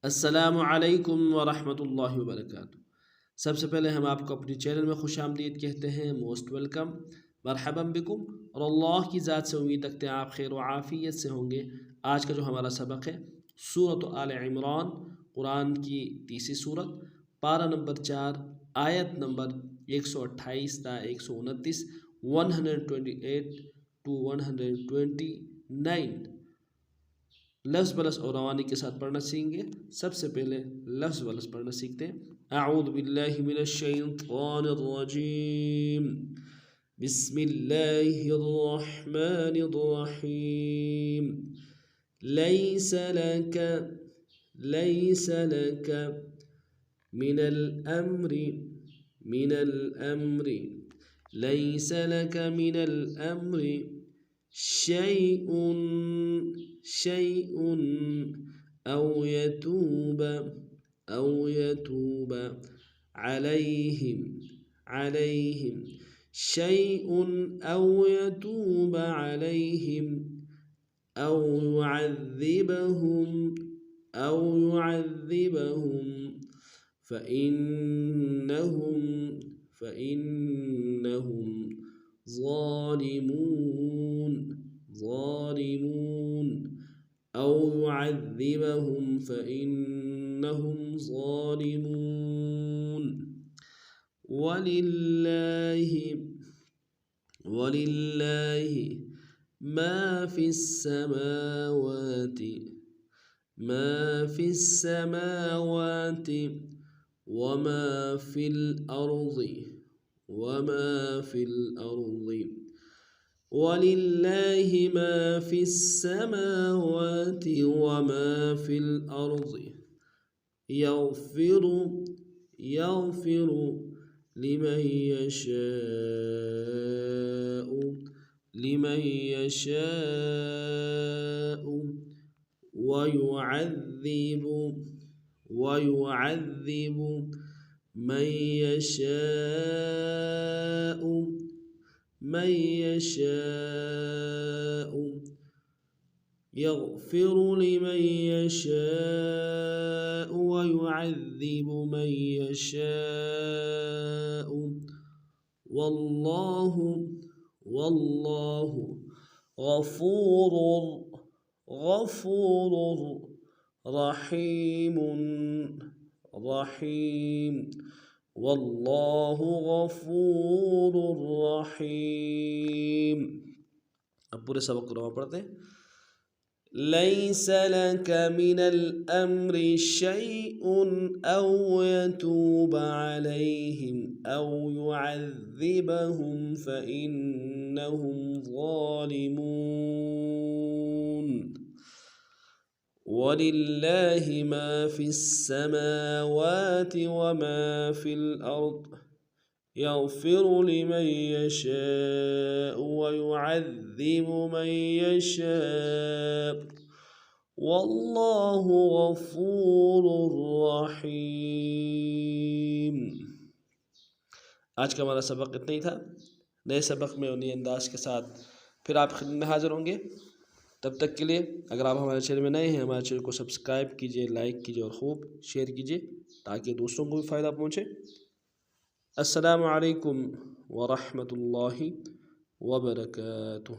अस्सलामु अलैकुम वरहमतुल्लाहि वबरकातुहू। सबसे पहले हम आपको अपने चैनल में खुश आमदीद कहते हैं, मोस्ट वेलकम, मरहबन बिकुम। और अल्लाह की ज़ात से उम्मीद रखते हैं आप खैर व आफ़ियत से होंगे। आज का जो हमारा सबक है सूरत आल इमरान, कुरान की तीसरी सूरत, पारा नंबर 4, आयत नंबर 128 ता 129, 128 टू 129 लफ्ज़ बलस और रवानी के साथ पढ़ना सीखेंगे। सबसे पहले लफ्ज़ बलस पढ़ना सीखते हैं। अऊज़ु बिल्लाहि मिनश शैतानिर रजीम, बिस्मिल्लाहिर रहमानिर रहीम। लैस लक मिनल अम्रि लैस लक मिनल अम्रि शैउन أو يتوب عليهم شيء أو يتوب عليهم أو يعذبهم فإنهم ظالمون أو يعذبهم فإنهم ظالمون. ولله ما في السماوات وما في الأرض ولله ما في السماوات وما في الأرض يغفر لمن يشاء ويعذب من يشاء يغفر لمن يشاء ويعذب من يشاء. والله غفور رحيم. والله गफूर रहीम। अब पूरे सबक को पढ़ते हैं। लैस लक मिनल अम्रि शैउन औ यतूब अलैहिम औ युअज़्ज़िबहुम फ़इन्नहुम ज़ालिमून। वलिल्लाहि मा फिस्समावाति वमा फिल अर्द यग़फ़िरु लिमन यशाअ वयुअज़्ज़िबु मन यशाअ। वल्लाहु गफ़ूरुर रहीम। आज का हमारा सबक इतना ही था। नए सबक में और नए अंदाज के साथ फिर आप खिदमत में हाज़िर होंगे। तब तक के लिए अगर आप हमारे चैनल में नए हैं, हमारे चैनल को सब्सक्राइब कीजिए, लाइक कीजिए और खूब शेयर कीजिए ताकि दूसरों को भी फ़ायदा पहुँचे। अस्सलामु अलैकुम व रहमतुल्लाहि व बरकातुहू।